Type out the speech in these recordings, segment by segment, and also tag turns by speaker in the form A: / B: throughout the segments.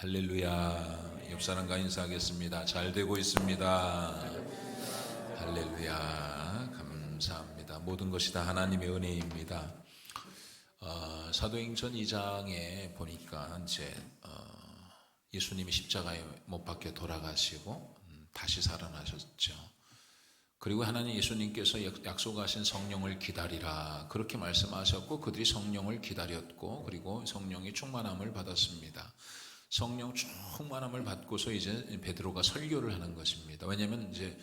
A: 할렐루야. 옆 사람과 인사하겠습니다. 잘 되고 있습니다. 할렐루야. 감사합니다. 모든 것이 다 하나님의 은혜입니다. 사도행전 2장에 보니까 이제 예수님이 십자가에 못 박혀 돌아가시고 다시 살아나셨죠. 그리고 하나님 예수님께서 약속하신 성령을 기다리라 그렇게 말씀하셨고, 그들이 성령을 기다렸고, 그리고 성령의 충만함을 받았습니다. 성령 충만함을 받고서 이제 베드로가 설교를 하는 것입니다. 왜냐하면 이제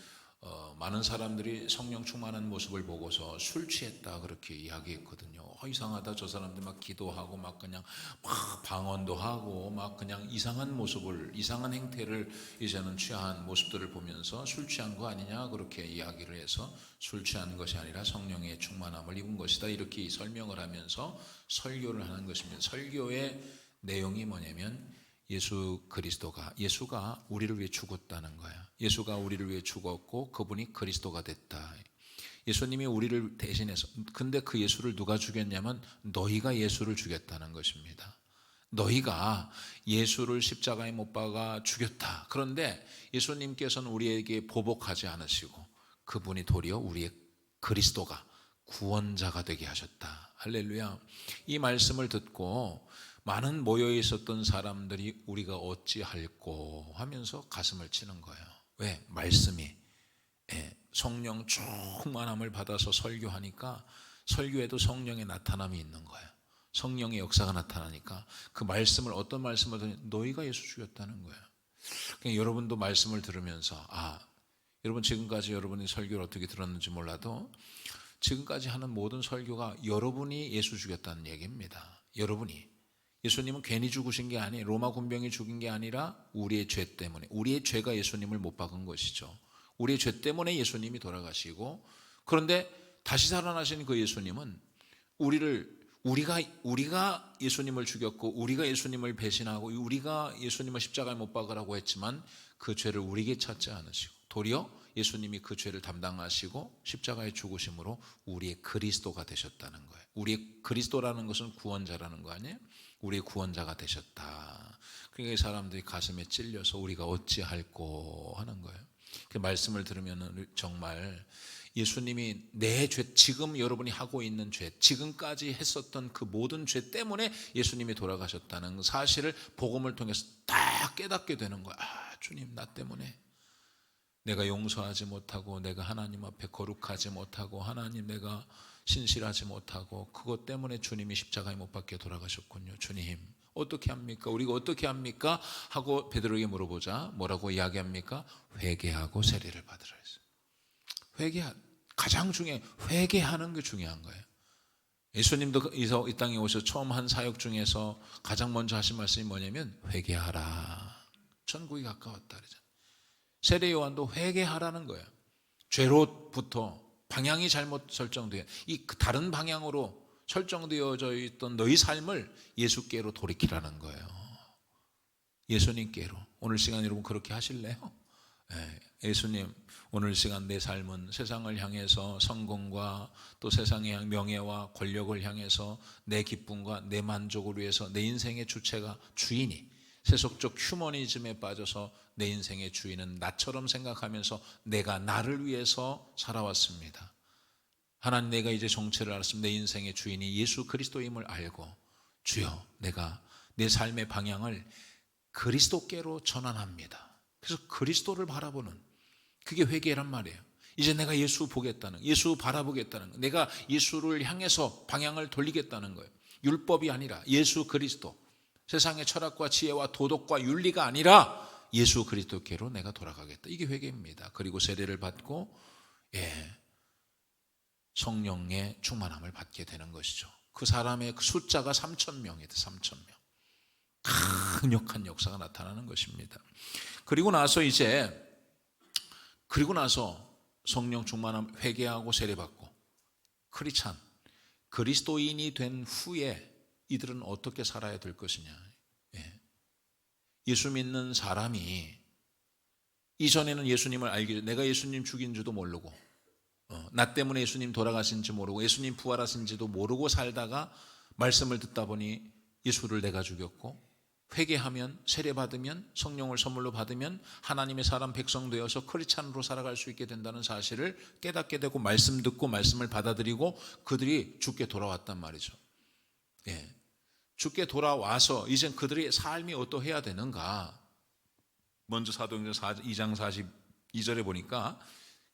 A: 많은 사람들이 성령 충만한 모습을 보고서 술 취했다 그렇게 이야기했거든요. 이상하다, 저 사람들 막 기도하고 막 그냥 막 방언도 하고 막 그냥 이상한 모습을, 이상한 행태를 이제는 취한 모습들을 보면서 술 취한 거 아니냐 그렇게 이야기를 해서, 술 취한 것이 아니라 성령의 충만함을 입은 것이다 이렇게 설명을 하면서 설교를 하는 것입니다. 설교의 내용이 뭐냐면 예수가 우리를 위해 죽었다는 거야. 예수가 우리를 위해 죽었고 그분이 그리스도가 됐다. 예수님이 우리를 대신해서, 근데 그 예수를 누가 죽였냐면 너희가 예수를 죽였다는 것입니다. 너희가 예수를 십자가에 못 박아 죽였다. 그런데 예수님께서는 우리에게 보복하지 않으시고 그분이 도리어 우리의 그리스도가 구원자가 되게 하셨다. 할렐루야. 이 말씀을 듣고 많은 모여 있었던 사람들이 우리가 어찌할꼬 하면서 가슴을 치는 거예요. 왜? 말씀이 성령 충만함을 받아서 설교하니까 설교에도 성령의 나타남이 있는 거예요. 성령의 역사가 나타나니까 그 말씀을, 어떤 말씀을 듣냐, 너희가 예수 죽였다는 거예요. 그러니까 여러분도 말씀을 들으면서 여러분 지금까지 여러분이 설교를 어떻게 들었는지 몰라도 지금까지 하는 모든 설교가 여러분이 예수 죽였다는 얘기입니다. 여러분이. 예수님은 괜히 죽으신 게 아니에요. 로마 군병이 죽인 게 아니라 우리의 죄 때문에, 우리의 죄가 예수님을 못 박은 것이죠. 우리의 죄 때문에 예수님이 돌아가시고, 그런데 다시 살아나신 그 예수님은 우리가 예수님을 죽였고 우리가 예수님을 배신하고 우리가 예수님을 십자가에 못 박으라고 했지만 그 죄를 우리에게 찾지 않으시고 도리어 예수님이 그 죄를 담당하시고 십자가에 죽으심으로 우리의 그리스도가 되셨다는 거예요. 우리의 그리스도라는 것은 구원자라는 거 아니에요? 우리의 구원자가 되셨다. 그러니까 사람들이 가슴에 찔려서 우리가 어찌할꼬 하는 거예요. 그 말씀을 들으면 정말 예수님이 내 죄, 지금 여러분이 하고 있는 죄, 지금까지 했었던 그 모든 죄 때문에 예수님이 돌아가셨다는 사실을 복음을 통해서 딱 깨닫게 되는 거야. 주님, 나 때문에 내가 용서하지 못하고, 내가 하나님 앞에 거룩하지 못하고, 하나님 내가 신실하지 못하고, 그것 때문에 주님이 십자가에 못 박혀 돌아가셨군요. 주님 어떻게 합니까? 우리가 어떻게 합니까? 하고 베드로에게 물어보자 뭐라고 이야기합니까? 회개하고 세례를 받으라 했어요. 가장 중요해. 회개하는 게 중요한 거예요. 예수님도 이 땅에 오셔서 처음 한 사역 중에서 가장 먼저 하신 말씀이 뭐냐면 회개하라. 천국이 가까웠다 그러잖아요. 세례 요한도 회개하라는 거예요. 죄로부터 방향이 잘못 설정되어 이 다른 방향으로 설정되어져 있던 너희 삶을 예수께로 돌이키라는 거예요. 예수님께로. 오늘 시간 여러분 그렇게 하실래요? 예수님, 오늘 시간 내 삶은 세상을 향해서 성공과 또 세상의 명예와 권력을 향해서 내 기쁨과 내 만족을 위해서 내 인생의 주인이 세속적 휴머니즘에 빠져서 내 인생의 주인은 나처럼 생각하면서 내가 나를 위해서 살아왔습니다. 하나님, 내가 이제 정체를 알았으면 내 인생의 주인이 예수 그리스도임을 알고, 주여 내가 내 삶의 방향을 그리스도께로 전환합니다. 그래서 그리스도를 바라보는, 그게 회개란 말이에요. 이제 내가 예수 보겠다는, 예수 바라보겠다는 거, 내가 예수를 향해서 방향을 돌리겠다는 거예요. 율법이 아니라 예수 그리스도, 세상의 철학과 지혜와 도덕과 윤리가 아니라 예수 그리스도께로 내가 돌아가겠다. 이게 회개입니다. 그리고 세례를 받고 성령의 충만함을 받게 되는 것이죠. 그 사람의 숫자가 3,000명이다. 3,000명. 강력한 역사가 나타나는 것입니다. 그리고 나서 성령 충만함, 회개하고 세례받고 크리스찬, 그리스도인이 된 후에 이들은 어떻게 살아야 될 것이냐. 예수 믿는 사람이 이전에는 예수님을 알기 전에 내가 예수님 죽인 줄도 모르고 나 때문에 예수님 돌아가신지 모르고 예수님 부활하신지도 모르고 살다가 말씀을 듣다 보니 예수를 내가 죽였고 회개하면, 세례받으면, 성령을 선물로 받으면 하나님의 사람 백성 되어서 크리스찬으로 살아갈 수 있게 된다는 사실을 깨닫게 되고, 말씀 듣고 말씀을 받아들이고 그들이 주께 돌아왔단 말이죠. 예. 주께 돌아와서 이젠 그들의 삶이 어떠해야 되는가. 먼저 사도행전 2장 42절에 보니까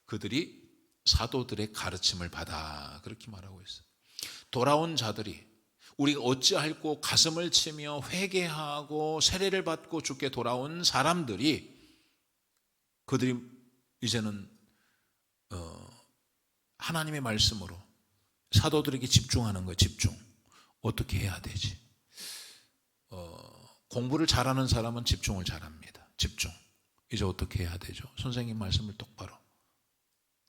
A: 그들이 사도들의 가르침을 받아, 그렇게 말하고 있어요. 돌아온 자들이, 우리가 어찌할꼬 가슴을 치며 회개하고 세례를 받고 주께 돌아온 사람들이, 그들이 이제는 하나님의 말씀으로 사도들에게 집중하는 거예요. 집중. 어떻게 해야 되지? 공부를 잘하는 사람은 집중을 잘합니다. 집중. 이제 어떻게 해야 되죠? 선생님 말씀을 똑바로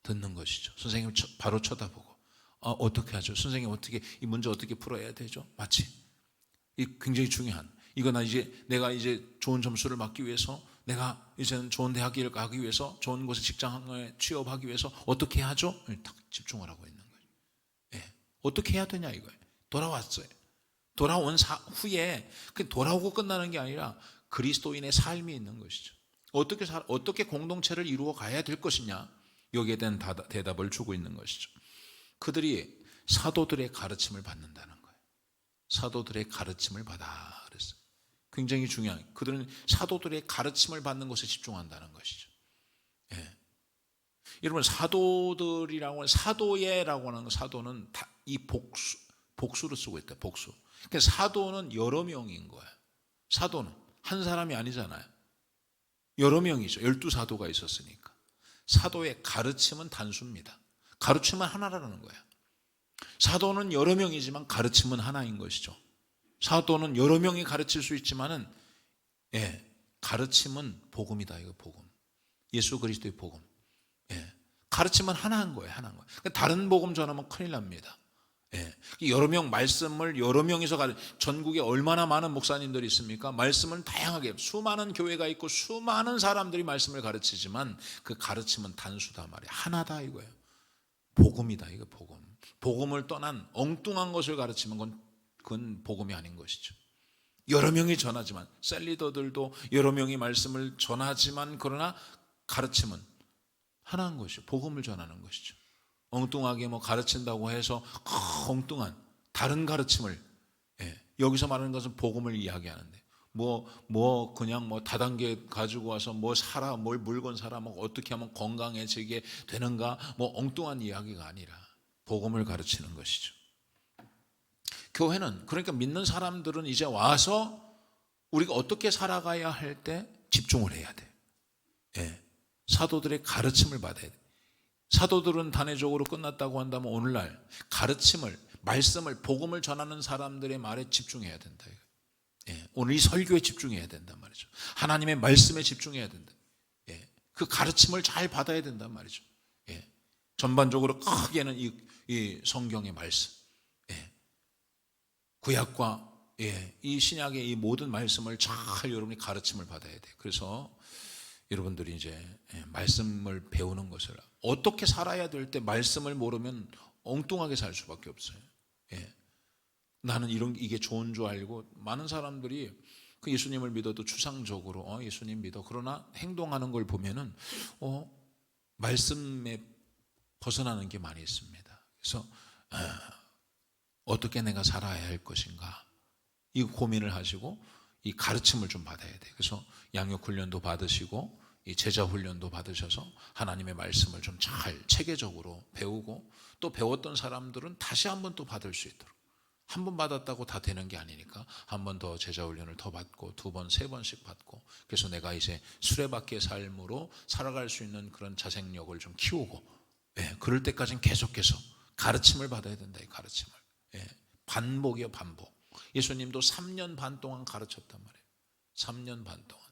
A: 듣는 것이죠. 선생님 바로 쳐다보고, 어떻게 하죠? 선생님 어떻게, 이 문제 어떻게 풀어야 되죠? 마치 이 굉장히 중요한, 내가 이제 좋은 점수를 받기 위해서, 내가 이제는 좋은 대학을 가기 위해서, 좋은 곳에 직장에 취업하기 위해서 어떻게 하죠? 딱 집중을 하고 있는 거예요. 예. 어떻게 해야 되냐 이거예요. 돌아왔어요. 돌아온 후에 돌아오고 끝나는 게 아니라 그리스도인의 삶이 있는 것이죠. 어떻게 공동체를 이루어 가야 될 것이냐, 여기에 대한 대답을 주고 있는 것이죠. 그들이 사도들의 가르침을 받는다는 거예요. 사도들의 가르침을 받아 그랬어요. 굉장히 중요한, 그들은 사도들의 가르침을 받는 것에 집중한다는 것이죠. 예. 여러분, 사도들이라고, 사도예라고 하는 사도는 이 복수로 쓰고 있다. 복수. 그러니까 사도는 여러 명인 거예요. 사도는 한 사람이 아니잖아요. 여러 명이죠. 12사도가 있었으니까. 사도의 가르침은 단수입니다. 가르침은 하나라는 거예요. 사도는 여러 명이지만 가르침은 하나인 것이죠. 사도는 여러 명이 가르칠 수 있지만은, 가르침은 복음이다. 이거 복음. 예수 그리스도의 복음. 가르침은 하나인 거예요. 하나인 거예요. 다른 복음 전하면 큰일 납니다. 여러 명, 말씀을 여러 명이서 전국에 얼마나 많은 목사님들이 있습니까? 말씀은 다양하게, 수많은 교회가 있고 수많은 사람들이 말씀을 가르치지만 그 가르침은 단수다 말이에요. 하나다 이거예요. 복음이다. 이거 복음. 복음을 떠난 엉뚱한 것을 가르치면 그건 복음이 아닌 것이죠. 여러 명이 전하지만, 셀리더들도 여러 명이 말씀을 전하지만, 그러나 가르침은 하나인 것이죠. 복음을 전하는 것이죠. 엉뚱하게 가르친다고 해서 엉뚱한 다른 가르침을, 여기서 말하는 것은 복음을 이야기하는데, 그냥 다단계 가지고 와서 사라, 뭘 물건 사라, 어떻게 하면 건강해지게 되는가, 엉뚱한 이야기가 아니라 복음을 가르치는 것이죠. 교회는, 그러니까 믿는 사람들은 이제 와서 우리가 어떻게 살아가야 할 때 집중을 해야 돼. 사도들의 가르침을 받아야 돼. 사도들은 단회적으로 끝났다고 한다면 오늘날 가르침을, 말씀을, 복음을 전하는 사람들의 말에 집중해야 된다. 오늘 이 설교에 집중해야 된단 말이죠. 하나님의 말씀에 집중해야 된다. 그 가르침을 잘 받아야 된단 말이죠. 전반적으로 크게는 이 성경의 말씀, 구약과 이 신약의 이 모든 말씀을 잘 여러분이 가르침을 받아야 돼요. 그래서 여러분들이 이제 말씀을 배우는 것을, 어떻게 살아야 될 때 말씀을 모르면 엉뚱하게 살 수밖에 없어요. 나는 이게 좋은 줄 알고, 많은 사람들이 그 예수님을 믿어도 추상적으로 예수님 믿어, 그러나 행동하는 걸 보면은 말씀에 벗어나는 게 많이 있습니다. 그래서 어떻게 내가 살아야 할 것인가, 이 고민을 하시고 이 가르침을 좀 받아야 돼요. 그래서 양육 훈련도 받으시고 이 제자 훈련도 받으셔서 하나님의 말씀을 좀 잘 체계적으로 배우고, 또 배웠던 사람들은 다시 한 번 또 받을 수 있도록, 한 번 받았다고 다 되는 게 아니니까 한 번 더 제자 훈련을 더 받고, 두 번, 세 번씩 받고, 그래서 내가 이제 수레바퀴의 삶으로 살아갈 수 있는 그런 자생력을 좀 키우고, 그럴 때까지는 계속해서 가르침을 받아야 된다. 이 가르침을. 반복이요, 반복. 예수님도 3년 반 동안 가르쳤단 말이에요. 3년 반 동안.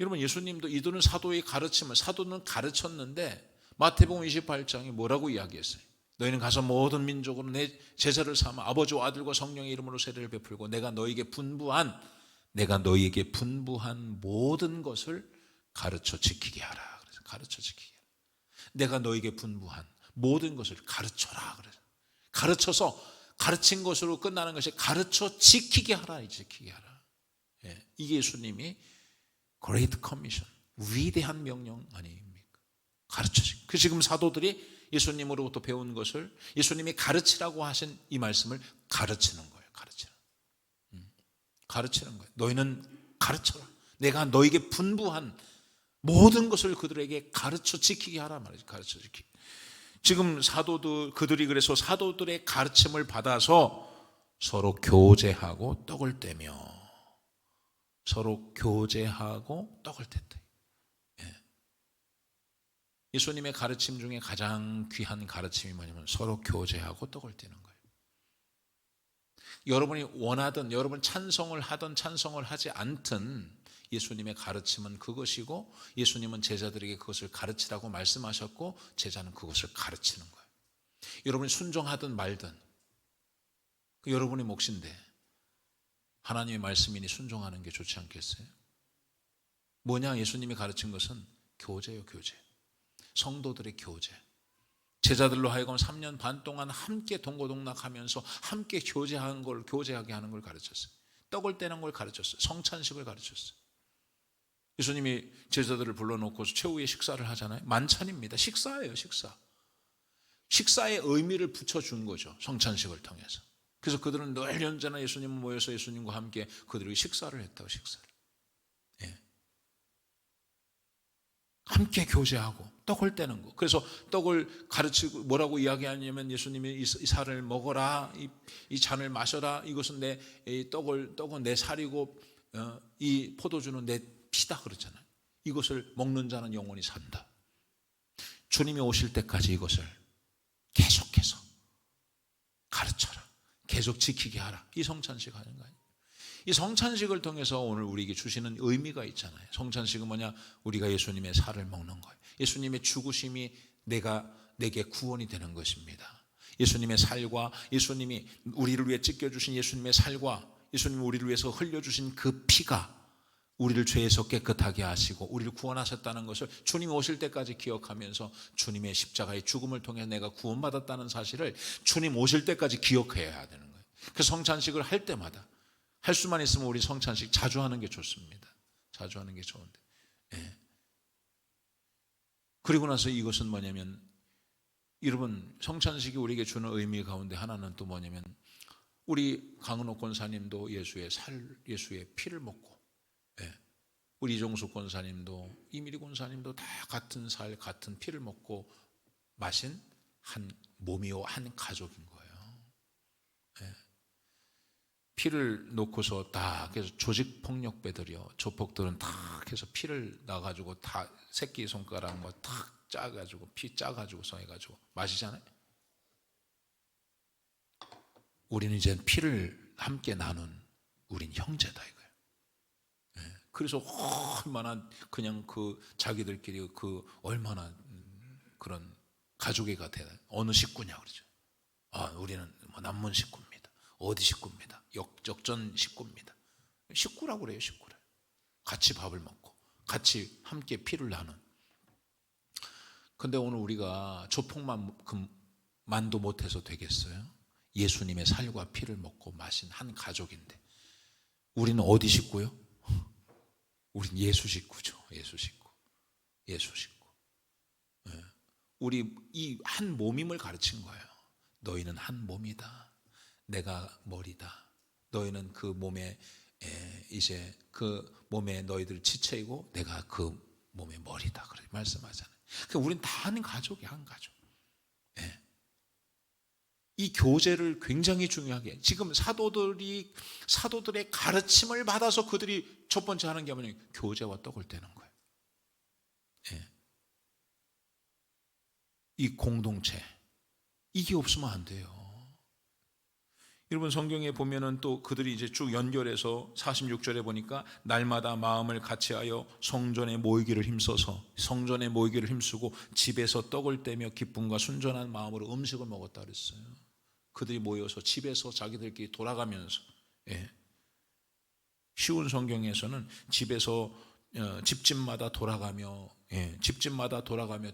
A: 여러분, 예수님도 이들은 사도의 가르침을, 사도는 가르쳤는데 마태복음 28장에 뭐라고 이야기했어요? 너희는 가서 모든 민족으로 내 제자를 삼아 아버지와 아들과 성령의 이름으로 세례를 베풀고 내가 너희에게 분부한 모든 것을 가르쳐 지키게 하라. 그래서 가르쳐 지키게 하라. 내가 너희에게 분부한 모든 것을 가르쳐라. 그래서 가르쳐서, 가르친 것으로 끝나는 것이 가르쳐 지키게 하라. 지키게 하라. 이게 예수님이 Great Commission, 위대한 명령 아닙니까? 가르쳐주고. 그 지금 사도들이 예수님으로부터 배운 것을 예수님이 가르치라고 하신 이 말씀을 가르치는 거예요. 가르치는 거예요. 너희는 가르쳐라. 내가 너에게 분부한 모든 것을 그들에게 가르쳐 지키게 하라 말이죠. 가르쳐 지키게. 지금 사도들, 그들이 그래서 사도들의 가르침을 받아서 서로 교제하고 떡을 떼며, 서로 교제하고 떡을 뗐대. 예수님의 가르침 중에 가장 귀한 가르침이 뭐냐면 서로 교제하고 떡을 떼는 거예요. 여러분이 원하든, 여러분 찬송을 하든 찬송을 하지 않든 예수님의 가르침은 그것이고, 예수님은 제자들에게 그것을 가르치라고 말씀하셨고, 제자는 그것을 가르치는 거예요. 여러분이 순종하든 말든 그 여러분의 몫인데, 하나님의 말씀이니 순종하는 게 좋지 않겠어요? 뭐냐? 예수님이 가르친 것은 교제요, 교제. 성도들의 교제. 제자들로 하여금 3년 반 동안 함께 동고동락하면서 함께 교제하게 하는 걸 가르쳤어요. 떡을 떼는 걸 가르쳤어요. 성찬식을 가르쳤어요. 예수님이 제자들을 불러놓고 최후의 식사를 하잖아요. 만찬입니다. 식사예요, 식사. 식사의 의미를 붙여준 거죠, 성찬식을 통해서. 그래서 그들은 늘 언제나 예수님은 모여서 예수님과 함께 그들이 식사를 했다고, 식사를. 함께 교제하고 떡을 떼는 거. 그래서 떡을 가르치고 뭐라고 이야기하냐면, 예수님이 이 살을 먹어라, 이 잔을 마셔라. 이것은 떡은 내 살이고 이 포도주는 내 피다 그러잖아요. 이것을 먹는 자는 영원히 산다. 주님이 오실 때까지 이것을 계속해서 가르쳐라, 계속 지키게 하라. 이 성찬식 하는 거 아니에요? 이 성찬식을 통해서 오늘 우리에게 주시는 의미가 있잖아요. 성찬식은 뭐냐? 우리가 예수님의 살을 먹는 거예요. 예수님의 죽으심이 내게 구원이 되는 것입니다. 예수님의 살과, 예수님이 우리를 위해 찢겨주신 예수님의 살과, 예수님이 우리를 위해서 흘려주신 그 피가 우리를 죄에서 깨끗하게 하시고 우리를 구원하셨다는 것을 주님이 오실 때까지 기억하면서, 주님의 십자가의 죽음을 통해 내가 구원받았다는 사실을 주님 오실 때까지 기억해야 되는 거예요. 그 성찬식을 할 때마다, 할 수만 있으면 우리 성찬식 자주 하는 게 좋습니다. 자주 하는 게 좋은데. 그리고 나서 이것은 뭐냐면, 여러분, 성찬식이 우리에게 주는 의미 가운데 하나는 또 뭐냐면, 우리 강은옥 권사님도 예수의 피를 먹고, 우리 이종숙 권사님도, 이미리 권사님도 다 같은 살, 같은 피를 먹고 마신 한 몸이요, 한 가족인 거예요. 피를 놓고서 다, 그래서 조직폭력배들이요, 조폭들은 다 해서 피를 놔가지고 다 새끼 손가락 뭐 탁 짜가지고 피 짜가지고서 해가지고 마시잖아요. 우리는 이제 피를 함께 나눈 우린 형제다 이거예요. 그래서 얼마나 그냥 그 자기들끼리 그 얼마나 그런 가족애가 되나, 어느 식구냐 그러죠. 우리는 뭐 남문 식구입니다. 어디 식구입니다. 역전 식구입니다. 식구라고 그래요, 식구를. 같이 밥을 먹고 같이 함께 피를 나눈. 근데 오늘 우리가 조폭만도 못해서 되겠어요? 예수님의 살과 피를 먹고 마신 한 가족인데, 우리는 어디 식구요? 우린 예수 식구죠. 예수 식구. 우리 이 한 몸임을 가르친 거예요. 너희는 한 몸이다. 내가 머리다. 너희는 그 몸에 이제 그 몸에 너희들 지체이고 내가 그 몸의 머리다. 그렇게 말씀하잖아요. 그러니까 우린 다 한 가족이야, 한 가족. 이 교제를 굉장히 중요하게, 지금 사도들의 가르침을 받아서 그들이 첫 번째 하는 게 뭐냐면 교제와 떡을 떼는 거예요. 이 공동체, 이게 없으면 안 돼요. 여러분, 성경에 보면은 또 그들이 이제 쭉 연결해서 46절에 보니까 날마다 마음을 같이하여 성전에 모이기를 힘쓰고 집에서 떡을 떼며 기쁨과 순전한 마음으로 음식을 먹었다 그랬어요. 그들이 모여서 집에서 자기들끼리 돌아가면서, 쉬운 성경에서는 집에서 집집마다 돌아가며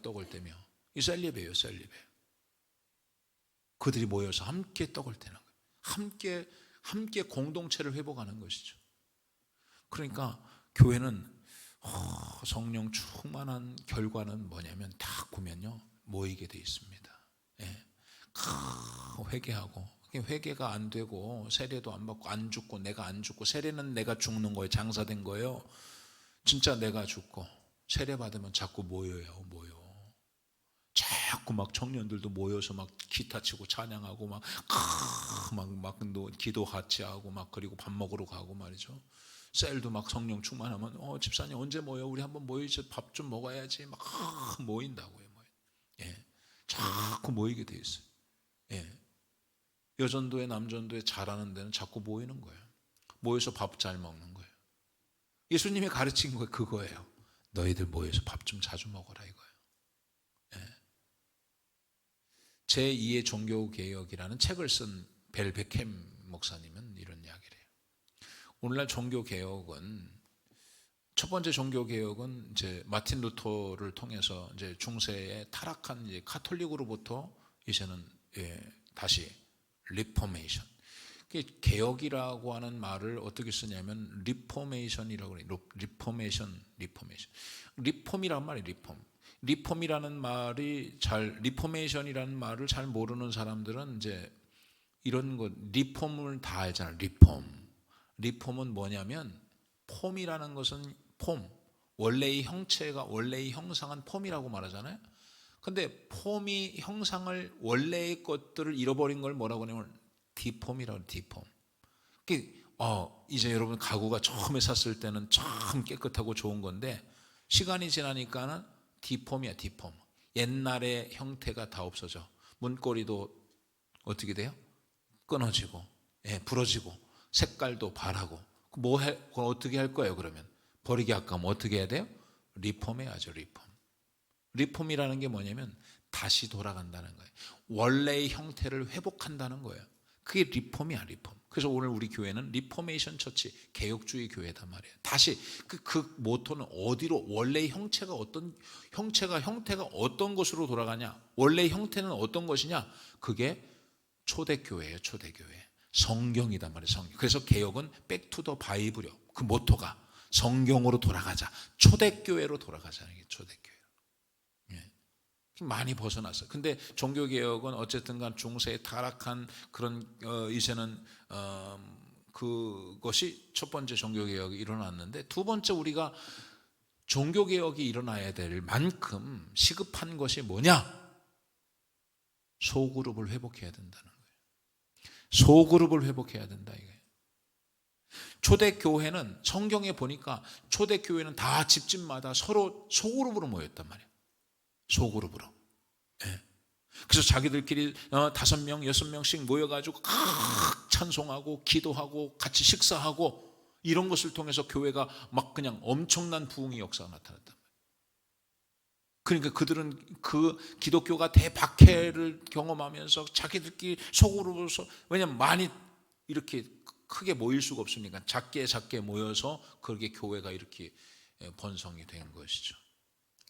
A: 떡을 떼며, 이 셀리베예요, 셀리베. 그들이 모여서 함께 떡을 떼는 거예요. 함께 공동체를 회복하는 것이죠. 그러니까 교회는 성령 충만한 결과는 뭐냐면 딱 보면요, 모이게 돼 있습니다. 예. 회개하고, 회개가 안 되고 세례도 안 받고 안 죽고, 내가 안 죽고, 세례는 내가 죽는 거예요. 장사된 거예요. 진짜 내가 죽고 세례 받으면 자꾸 모여요. 자꾸 막 청년들도 모여서 막 기타 치고 찬양하고 막 기도 같이 하고 막, 그리고 밥 먹으러 가고 말이죠. 셀도 막 성령 충만하면 집사님 언제 모여? 우리 한번 모이죠. 밥 좀 먹어야지. 막 모인다고요. 예. 자꾸 모이게 돼 있어요. 예. 여전도회 남전도회 잘하는 데는 자꾸 모이는 거예요. 모여서 밥 잘 먹는 거예요. 예수님이 가르친 거 그거예요. 너희들 모여서 밥 좀 자주 먹어라 이거예요. 예. 제2의 종교개혁이라는 책을 쓴 벨 베캠 목사님은 이런 이야기를 해요. 오늘날 종교개혁은, 첫 번째 종교개혁은 이제 마틴 루터를 통해서 이제 중세에 타락한 이제 카톨릭으로부터 이제는 다시 리포메이션. 개혁이라고 하는 말을 어떻게 쓰냐면 리포메이션이라고 해요. 리폼이란 말이 리폼이라는 말이 리포메이션이라는 말을 잘 모르는 사람들은 이제 이런 거, 리폼을 다 알잖아요. 리폼은 뭐냐면, 폼이라는 것은 원래의 형상은 폼이라고 말하잖아요. 근데 폼이 형상을, 원래의 것들을 잃어버린 걸 뭐라고 하냐면 디폼이라고. 디폼. 이제 여러분 가구가 처음에 샀을 때는 참 깨끗하고 좋은 건데 시간이 지나니까는 디폼이야. 디폼. 옛날의 형태가 다 없어져. 문고리도 어떻게 돼요? 끊어지고, 부러지고, 색깔도 바라고. 그건 어떻게 할 거예요? 그러면 버리기 아까우면 어떻게 해야 돼요? 리폼해야죠. 리폼이라는 게 뭐냐면 다시 돌아간다는 거예요. 원래의 형태를 회복한다는 거예요. 그게 리폼이야. 리폼. 그래서 오늘 우리 교회는 리포메이션 처치, 개혁주의 교회단 말이에요. 다시 그 모토는 어디로, 원래의 형태가 어떤 것으로 돌아가냐, 원래의 형태는 어떤 것이냐, 그게 초대교회예요. 초대교회. 성경이단 말이에요. 성경. 그래서 개혁은 백투더 바이블이요. 그 모토가 성경으로 돌아가자, 초대교회로 돌아가자는 게 초대교회. 많이 벗어났어요. 근데 종교개혁은 어쨌든 간 중세에 타락한 그런 이제는 그것이 첫 번째 종교개혁이 일어났는데, 두 번째 우리가 종교개혁이 일어나야 될 만큼 시급한 것이 뭐냐? 소그룹을 회복해야 된다는 거예요. 소그룹을 회복해야 된다 이거예요. 초대교회는 성경에 보니까 초대교회는 다 집집마다 서로 소그룹으로 모였단 말이에요. 소그룹으로. 그래서 자기들끼리 5명, 6명씩 모여가지고 찬송하고 기도하고 같이 식사하고, 이런 것을 통해서 교회가 막 그냥 엄청난 부흥의 역사가 나타났단 말이에요. 그러니까 그들은 그 기독교가 대박해를 경험하면서 자기들끼리 속으로서, 왜냐하면 많이 이렇게 크게 모일 수가 없으니까 작게 모여서 그렇게 교회가 이렇게 번성이 된 것이죠.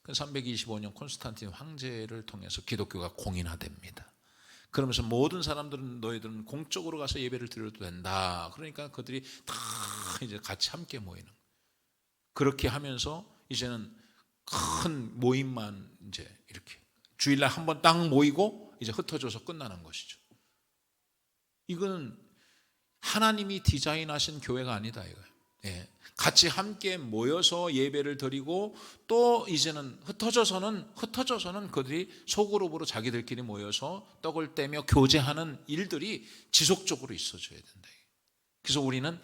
A: 325년 콘스탄틴 황제를 통해서 기독교가 공인화됩니다. 그러면서 모든 사람들은 너희들은 공적으로 가서 예배를 드려도 된다. 그러니까 그들이 다 이제 같이 함께 모이는 거예요. 그렇게 하면서 이제는 큰 모임만 이제 이렇게 주일날 한번 딱 모이고 이제 흩어져서 끝나는 것이죠. 이거는 하나님이 디자인하신 교회가 아니다 이거예요. 같이 함께 모여서 예배를 드리고, 또 이제는 흩어져서는 그들이 소그룹으로 자기들끼리 모여서 떡을 떼며 교제하는 일들이 지속적으로 있어줘야 된다. 그래서 우리는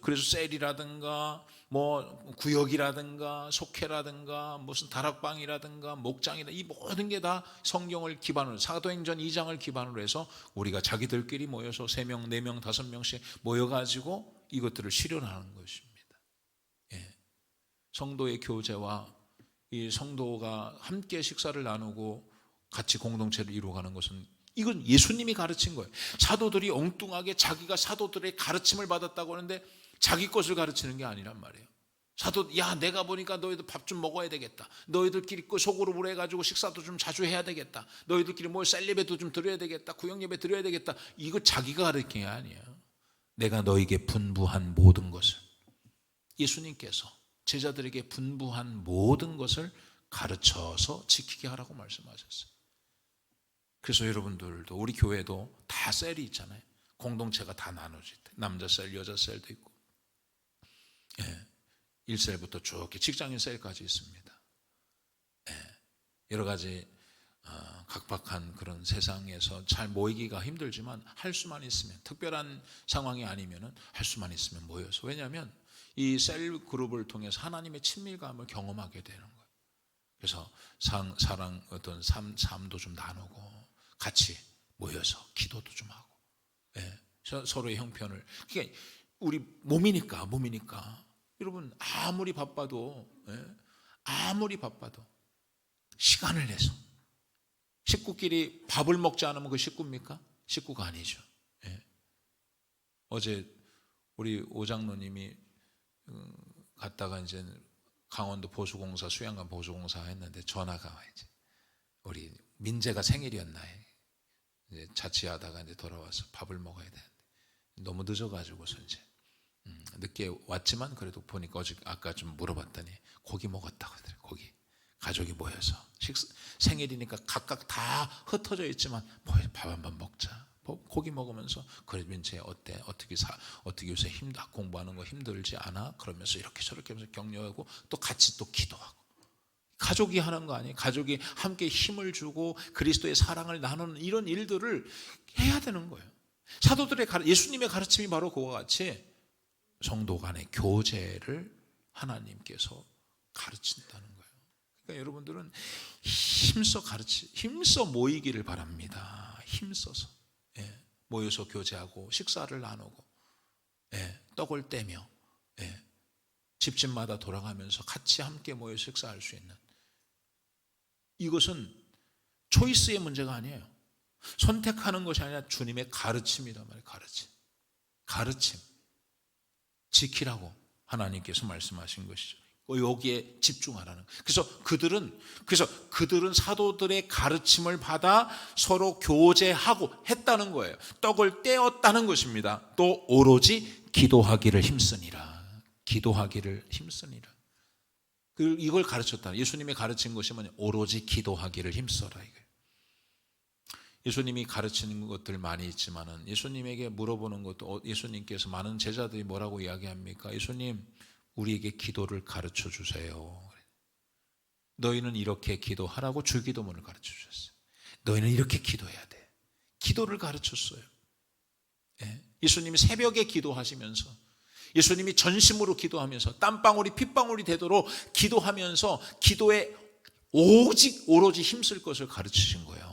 A: 그래서 셀이라든가 뭐 구역이라든가 속회라든가 무슨 다락방이라든가 목장이다, 이 모든 게 다 성경을 기반으로, 사도행전 2장을 기반으로 해서 우리가 자기들끼리 모여서 3명, 4명, 5명씩 모여가지고 이것들을 실현하는 것입니다. 성도의 교제와 이 성도가 함께 식사를 나누고 같이 공동체를 이루어가는 것은, 이건 예수님이 가르친 거예요. 사도들이 엉뚱하게 자기가 사도들의 가르침을 받았다고 하는데 자기 것을 가르치는 게 아니란 말이에요. 내가 보니까 너희들 밥 좀 먹어야 되겠다. 너희들끼리 소그룹으로 해가지고 식사도 좀 자주 해야 되겠다. 너희들끼리 셀 예배도 좀 드려야 되겠다. 구역 예배 드려야 되겠다. 이거 자기가 가르친 게 아니에요. 내가 너에게 분부한 모든 것을 예수님께서 제자들에게 분부한 모든 것을 가르쳐서 지키게 하라고 말씀하셨어요. 그래서 여러분들도 우리 교회도 다 셀이 있잖아요. 공동체가 다 나눠질 때 남자 셀, 여자 셀도 있고 1셀부터 쭉 직장인 셀까지 있습니다. 여러 가지 각박한 그런 세상에서 잘 모이기가 힘들지만 할 수만 있으면, 특별한 상황이 아니면 할 수만 있으면 모여서, 왜냐하면 이 셀 그룹을 통해서 하나님의 친밀감을 경험하게 되는 거예요. 그래서 사랑 어떤 삶도 좀 나누고 같이 모여서 기도도 좀 하고 서로의 형편을, 그러니까 우리 몸이니까 여러분 아무리 바빠도 시간을 내서, 식구끼리 밥을 먹지 않으면 그 식구입니까? 식구가 아니죠. 어제 우리 오장로님이 갔다가 이제 강원도 보수공사, 수양관 보수공사 했는데 전화가 와, 이제 우리 민재가 생일이었나요? 이제 자취하다가 이제 돌아와서 밥을 먹어야 되는데 너무 늦어가지고서 이제 늦게 왔지만 그래도 보니까 아까 좀 물어봤더니 고기 먹었다고 하더라고요. 고기. 가족이 모여서 생일이니까 각각 다 흩어져 있지만 밥 한번 먹자. 고기 먹으면서 그래 민채 어때? 어떻게 요새 공부하는 거 힘들지 않아? 그러면서 이렇게 저렇게 하면서 격려하고 또 같이 또 기도하고. 가족이 하는 거 아니에요? 가족이 함께 힘을 주고 그리스도의 사랑을 나누는 이런 일들을 해야 되는 거예요. 사도들의 예수님의 가르침이 바로 그와 같이 성도 간의 교제를 하나님께서 가르친다는 거예요. 그러니까 여러분들은 힘써 모이기를 바랍니다. 힘써서 모여서 교제하고 식사를 나누고 떡을 떼며 집집마다 돌아가면서 같이 함께 모여 식사할 수 있는, 이것은 초이스의 문제가 아니에요. 선택하는 것이 아니라 주님의 가르침이란 말이에요. 가르침 지키라고 하나님께서 말씀하신 것이죠. 여기에 집중하라는. 그래서 그들은 사도들의 가르침을 받아 서로 교제하고 했다는 거예요. 떡을 떼었다는 것입니다. 또 오로지 기도하기를 힘쓰니라. 이걸 가르쳤다. 예수님이 가르친 것이 뭐냐? 오로지 기도하기를 힘써라. 이거예요. 예수님이 가르치는 것들 많이 있지만은 예수님에게 물어보는 것도, 예수님께서 많은 제자들이 뭐라고 이야기합니까? 예수님, 우리에게 기도를 가르쳐 주세요. 너희는 이렇게 기도하라고 주기도문을 가르쳐 주셨어요. 너희는 이렇게 기도해야 돼. 기도를 가르쳤어요. 예수님이 새벽에 기도하시면서, 예수님이 전심으로 기도하면서 땀방울이 핏방울이 되도록 기도하면서 기도에 오로지 힘쓸 것을 가르치신 거예요.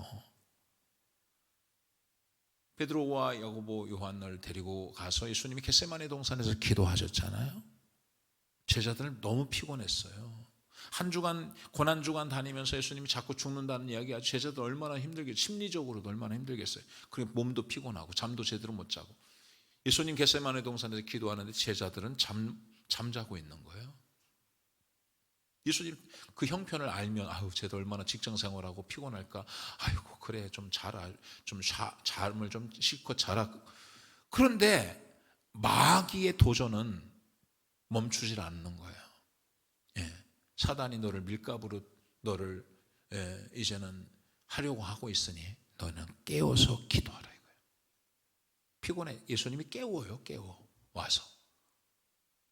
A: 베드로와 야고보, 요한을 데리고 가서 예수님이 겟세마네 동산에서 기도하셨잖아요. 제자들은 너무 피곤했어요. 한 주간, 고난주간 다니면서 예수님이 자꾸 죽는다는 이야기, 아주 제자들 얼마나 힘들겠어요. 심리적으로도 얼마나 힘들겠어요. 그리고 몸도 피곤하고 잠도 제대로 못 자고. 예수님 겟세마네 동산에서 기도하는데 제자들은 잠자고 있는 거예요. 예수님 그 형편을 알면, 쟤도 얼마나 직장 생활하고 피곤할까. 아이고 그래 좀 자라, 잠을 좀 실컷 자라. 그런데 마귀의 도전은 멈추질 않는 거예요. 사단이 너를 밀가부로 너를 이제는 하려고 하고 있으니 너는 깨워서 기도하라 이거예요. 피곤해. 예수님이 깨워요. 와서.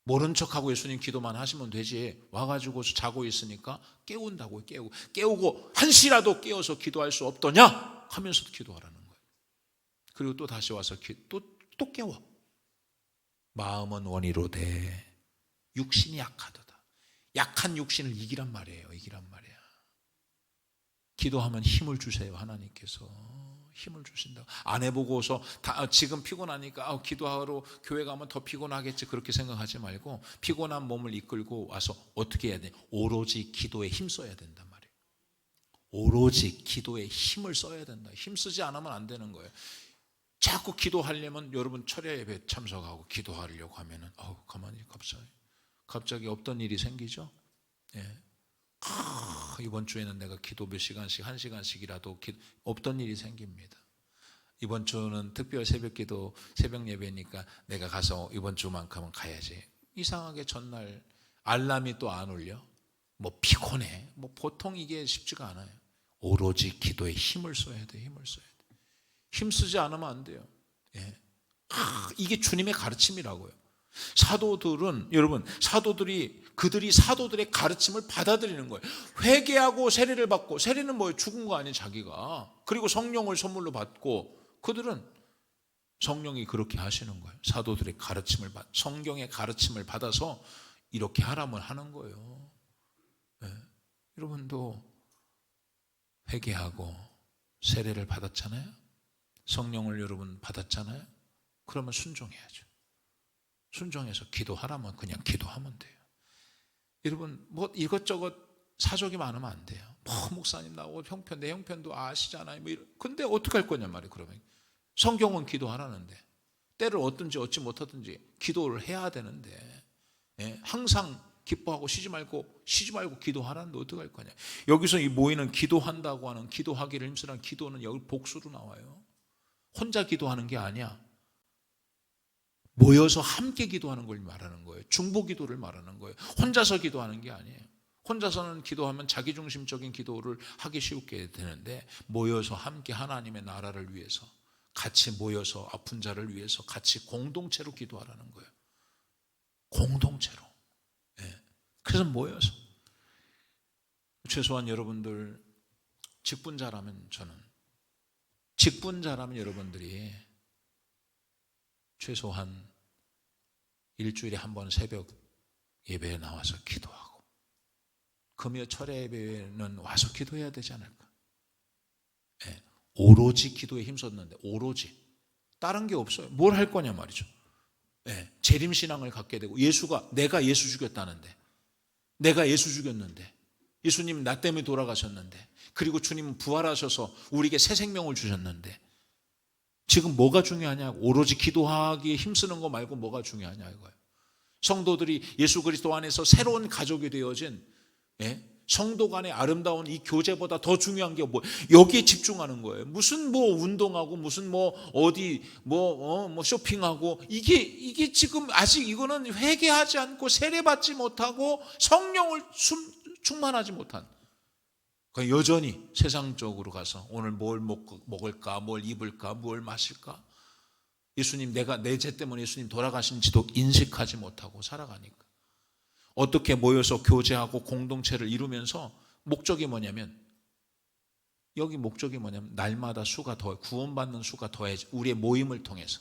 A: 모른 척하고 예수님 기도만 하시면 되지, 와가지고 자고 있으니까 깨운다고요. 깨우고 한시라도 깨워서 기도할 수 없더냐 하면서도 기도하라는 거예요. 그리고 또 다시 와서 또 깨워. 마음은 원이로되 육신이 약하도다. 약한 육신을 이기란 말이에요. 기도하면 힘을 주세요. 하나님께서 힘을 주신다고. 안 해보고서 지금 피곤하니까 기도하러 교회 가면 더 피곤하겠지, 그렇게 생각하지 말고 피곤한 몸을 이끌고 와서 어떻게 해야 돼? 오로지 기도에 힘써야 된단 말이에요. 오로지 기도에 힘을 써야 된다. 힘쓰지 않으면 안 되는 거예요. 자꾸 기도하려면 여러분 철야 예배 참석하고 기도하려고 하면은 가만히 갑자기 없던 일이 생기죠. 이번 주에는 내가 기도 몇 시간씩, 1시간씩이라도 없던 일이 생깁니다. 이번 주는 특별 새벽 기도, 새벽 예배니까 내가 가서 이번 주만큼은 가야지. 이상하게 전날 알람이 또 안 울려. 뭐 피곤해. 뭐 보통 이게 쉽지가 않아요. 오로지 기도에 힘을 써야 돼. 힘을 써야 돼. 힘쓰지 않으면 안 돼요. 예. 이게 주님의 가르침이라고요. 사도들은, 여러분, 그들이 사도들의 가르침을 받아들이는 거예요. 회개하고 세례를 받고, 세례는 뭐예요? 죽은 거 아니에요, 자기가. 그리고 성령을 선물로 받고, 그들은 성령이 그렇게 하시는 거예요. 사도들의 성경의 가르침을 받아서 이렇게 하라면 하는 거예요. 네. 여러분도 회개하고 세례를 받았잖아요. 성령을 여러분 받았잖아요. 그러면 순종해야죠. 순종해서 기도하라면 그냥 기도하면 돼요. 여러분 뭐 이것저것 사족이 많으면 안 돼요. 목사님 나오고 내 형편도 아시잖아요. 뭐 근데 어떻게 할 거냐 말이에요. 그러면 성경은 기도하라는데, 때를 얻든지 얻지 못하든지 기도를 해야 되는데, 예, 항상 기뻐하고 쉬지 말고 기도하라는데 어떻게 할 거냐. 여기서 이 모이는 기도한다고 하는, 기도하기를 힘쓰라는 기도는 여기 복수로 나와요. 혼자 기도하는 게 아니야. 모여서 함께 기도하는 걸 말하는 거예요. 중보 기도를 말하는 거예요. 혼자서 기도하는 게 아니에요. 혼자서는 기도하면 자기중심적인 기도를 하기 쉽게 되는데, 모여서 함께 하나님의 나라를 위해서 같이 모여서 아픈 자를 위해서 같이 공동체로 기도하라는 거예요. 공동체로. 예. 그래서 모여서, 최소한 여러분들 직분자라면 여러분들이 최소한 일주일에 한 번 새벽 예배에 나와서 기도하고, 금요 철야 예배는 와서 기도해야 되지 않을까. 예. 오로지 기도에 힘썼는데, 오로지 다른 게 없어요. 뭘 할 거냐 말이죠. 예. 재림신앙을 갖게 되고, 내가 예수 죽였다는데, 내가 예수 죽였는데, 예수님 나 때문에 돌아가셨는데, 그리고 주님은 부활하셔서 우리에게 새 생명을 주셨는데, 지금 뭐가 중요하냐? 오로지 기도하기에 힘쓰는 거 말고 뭐가 중요하냐 이거예요. 성도들이 예수 그리스도 안에서 새로운 가족이 되어진, 예? 성도 간의 아름다운 이 교제보다 더 중요한 게 여기에 집중하는 거예요. 무슨 운동하고, 무슨 어디 쇼핑하고, 이게 지금 아직 이거는 회개하지 않고 세례받지 못하고 성령을 충만하지 못한, 여전히 세상적으로 가서 오늘 뭘 먹을까, 뭘 입을까, 뭘 마실까, 예수님, 내 죄 때문에 예수님 돌아가신지도 인식하지 못하고 살아가니까, 어떻게 모여서 교제하고 공동체를 이루면서 목적이 뭐냐면, 날마다 구원받는 수가 더해져. 우리의 모임을 통해서.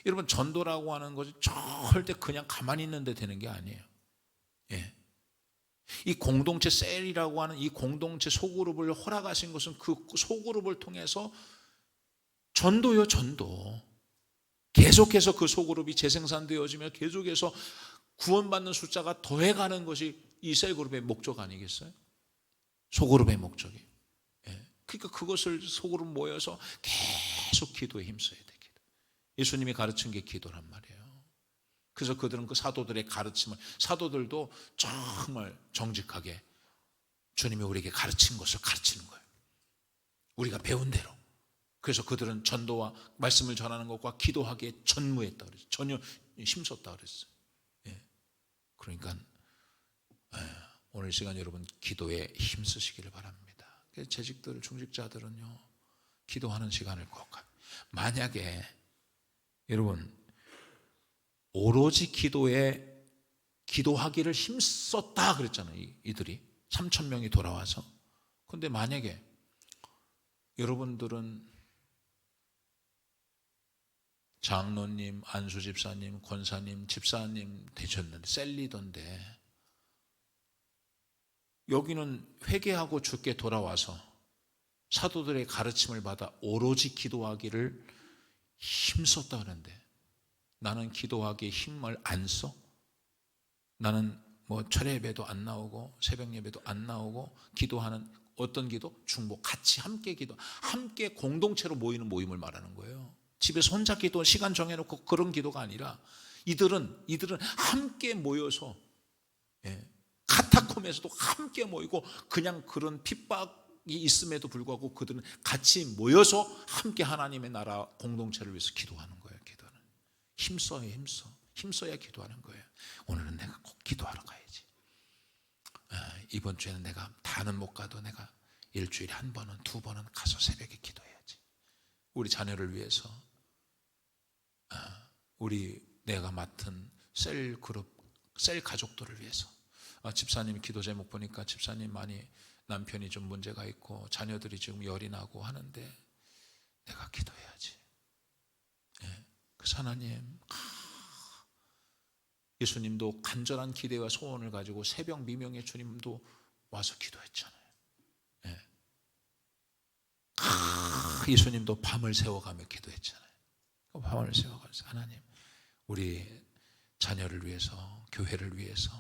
A: 여러분, 전도라고 하는 것이 절대 그냥 가만히 있는데 되는 게 아니에요. 예. 이 공동체 셀이라고 하는 이 공동체 소그룹을 허락하신 것은 그 소그룹을 통해서 전도요, 전도. 계속해서 그 소그룹이 재생산되어지며 계속해서 구원받는 숫자가 더해가는 것이 이 셀그룹의 목적 아니겠어요? 소그룹의 목적이. 예. 그러니까 그것을 소그룹 모여서 계속 기도에 힘써야 돼. 예수님이 가르친 게 기도란 말이에요. 그래서 그들은 그 사도들의 가르침을, 사도들도 정말 정직하게 주님이 우리에게 가르친 것을 가르치는 거예요. 우리가 배운 대로. 그래서 그들은 전도와 말씀을 전하는 것과 기도하기에 전무했다 그랬어요. 전혀 힘썼다 그랬어요. 예. 그러니까 오늘 시간 여러분 기도에 힘쓰시기를 바랍니다. 재직들, 중직자들은요, 기도하는 시간을 꼭 가요. 만약에 여러분 오로지 기도하기를 힘썼다 그랬잖아요. 이들이 3,000명이 돌아와서. 그런데 만약에 여러분들은 장로님, 안수집사님, 권사님, 집사님 되셨는데, 셀리던데, 여기는 회개하고 주께 돌아와서 사도들의 가르침을 받아 오로지 기도하기를 힘썼다 그러는데, 나는 기도하기에 힘을 안 써? 나는 철야 예배도 안 나오고 새벽 예배도 안 나오고, 기도하는 어떤 기도? 중보, 같이 함께 기도, 함께 공동체로 모이는 모임을 말하는 거예요. 집에서 혼자 기도 시간 정해놓고 그런 기도가 아니라, 이들은 함께 모여서, 예, 카타콤에서도 함께 모이고, 그냥 그런 핍박이 있음에도 불구하고 그들은 같이 모여서 함께 하나님의 나라 공동체를 위해서 기도하는 거예요. 기도는 힘써요. 힘써. 힘써야 기도하는 거예요. 오늘은 내가 꼭 기도하러 가야지. 이번 주에는 내가 다는 못 가도 내가 일주일에 한 번은 두 번은 가서 새벽에 기도해야지. 우리 자녀를 위해서, 우리 내가 맡은 셀 그룹, 셀 가족들을 위해서. 집사님 기도 제목 보니까 집사님 많이 남편이 좀 문제가 있고 자녀들이 지금 열이 나고 하는데 내가 기도해야지. 그래서 하나님, 예수님도 간절한 기대와 소원을 가지고 새벽 미명에 주님도 와서 기도했잖아요. 예수님도 밤을 새워가며 기도했잖아요. 밤을 새워가면서 하나님, 우리 자녀를 위해서, 교회를 위해서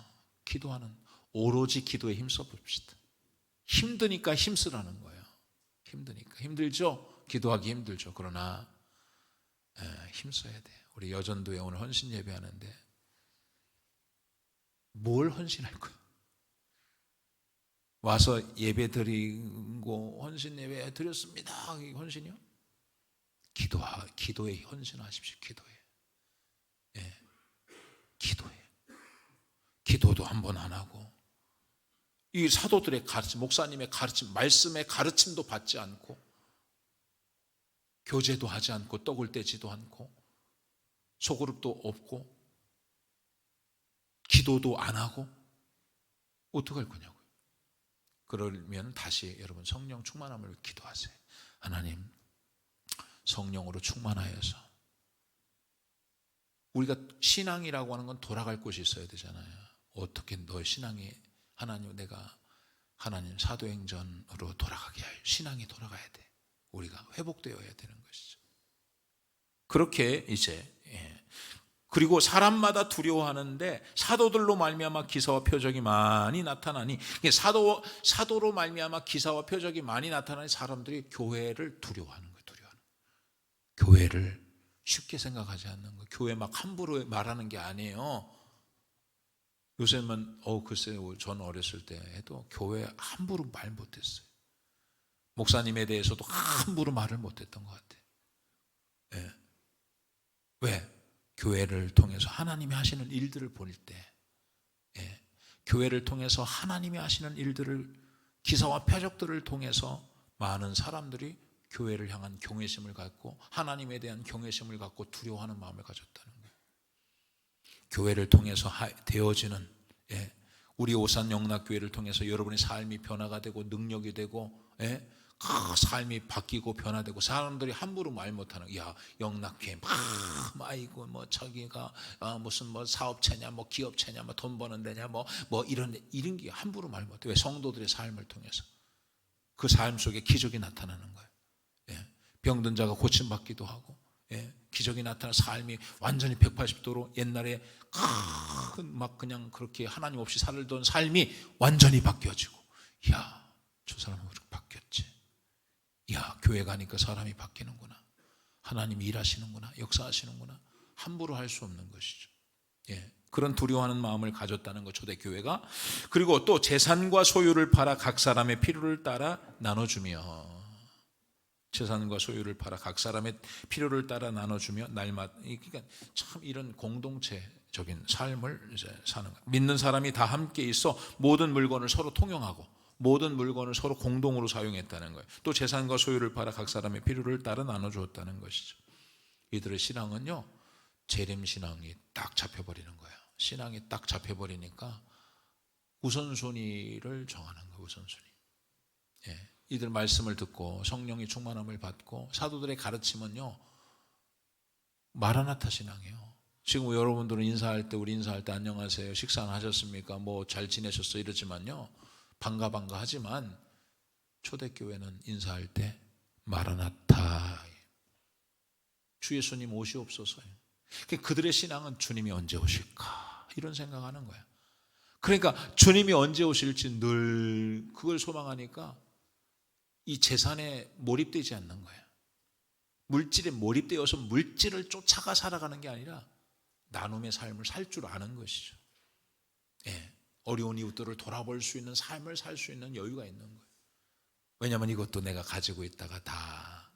A: 기도하는, 오로지 기도에 힘써 봅시다. 힘드니까 힘쓰라는 거예요. 힘드니까. 힘들죠? 기도하기 힘들죠. 그러나 힘써야 돼요. 우리 여전도에 오늘 헌신 예배하는데 뭘 헌신할 거야? 와서 예배 드리고 헌신 예배 드렸습니다. 헌신이요? 기도에 헌신하십시오. 기도에. 기도도 한 번 안 하고, 이 사도들의 가르침, 목사님의 가르침, 말씀의 가르침도 받지 않고, 교제도 하지 않고, 떡을 떼지도 않고, 소그룹도 없고, 기도도 안 하고, 어떡할 거냐고요. 그러면 다시 여러분 성령 충만함을 기도하세요. 하나님, 성령으로 충만하여서, 우리가 신앙이라고 하는 건 돌아갈 곳이 있어야 되잖아요. 어떻게 너 신앙이, 하나님, 내가 하나님 사도행전으로 돌아가게 할, 신앙이 돌아가야 돼. 우리가 회복되어야 되는 것이죠. 그렇게 이제, 그리고 사람마다 두려워하는데 사도들로 말미암아 기사와 표적이 많이 나타나니, 사도로 말미암아 기사와 표적이 많이 나타나니 사람들이 교회를 두려워하는 거예요. 교회를 쉽게 생각하지 않는 거예요. 교회 막 함부로 말하는 게 아니에요. 요새는 글쎄요, 전 어렸을 때 해도 교회 함부로 말 못했어요. 목사님에 대해서도 함부로 말을 못했던 것 같아요. 왜? 교회를 통해서 하나님이 하시는 일들을 볼 때, 교회를 통해서 하나님이 하시는 일들을, 기사와 표적들을 통해서 많은 사람들이 교회를 향한 경외심을 갖고, 하나님에 대한 경외심을 갖고 두려워하는 마음을 가졌다는 거예요. 교회를 통해서 되어지는, 우리 오산 영락교회를 통해서 여러분의 삶이 변화가 되고 능력이 되고, 삶이 바뀌고 변화되고, 사람들이 함부로 말 못하는, 야, 영락교회 아이고 뭐 저기가 무슨 뭐 사업체냐, 뭐 기업체냐, 뭐 돈 버는 데냐, 뭐 이런 게 함부로 말 못해. 왜? 성도들의 삶을 통해서 그 삶 속에 기적이 나타나는 거예요. 병든 자가 고침받기도 하고, 기적이 나타나 삶이 완전히 180도로, 옛날에 막 그냥 그렇게 하나님 없이 살던 삶이 완전히 바뀌어지고, 야, 저 사람은 그렇게 바뀌었지. 야, 교회 가니까 사람이 바뀌는구나. 하나님이 일하시는구나. 역사하시는구나. 함부로 할 수 없는 것이죠. 그런 두려워하는 마음을 가졌다는 것, 초대교회가. 그리고 또 재산과 소유를 팔아 각 사람의 필요를 따라 나눠주며, 재산과 소유를 팔아 각 사람의 필요를 따라 나눠주며 날마다, 그러니까 참 이런 공동체적인 삶을 이제 사는 거예요. 믿는 사람이 다 함께 있어 모든 물건을 서로 통용하고 모든 물건을 서로 공동으로 사용했다는 거예요. 또 재산과 소유를 팔아 각 사람의 필요를 따라 나눠주었다는 것이죠. 이들의 신앙은요, 재림신앙이 딱 잡혀버리는 거예요. 신앙이 딱 잡혀버리니까 우선순위를 정하는 거예요. 우선순위. 이들 말씀을 듣고 성령의 충만함을 받고, 사도들의 가르침은요, 마라나타 신앙이에요. 지금 여러분들은 인사할 때, 우리 인사할 때 안녕하세요, 식사는 하셨습니까, 뭐 잘 지내셨어 이러지만요, 반가 하지만 초대교회는 인사할 때 마라나타, 주 예수님 오시옵소서요. 그들의 신앙은 주님이 언제 오실까 이런 생각하는 거야. 그러니까 주님이 언제 오실지 늘 그걸 소망하니까 이 재산에 몰입되지 않는 거예요. 물질에 몰입되어서 물질을 쫓아가 살아가는 게 아니라 나눔의 삶을 살 줄 아는 것이죠. 어려운 이웃들을 돌아볼 수 있는 삶을 살 수 있는 여유가 있는 거예요. 왜냐하면 이것도 내가 가지고 있다가 다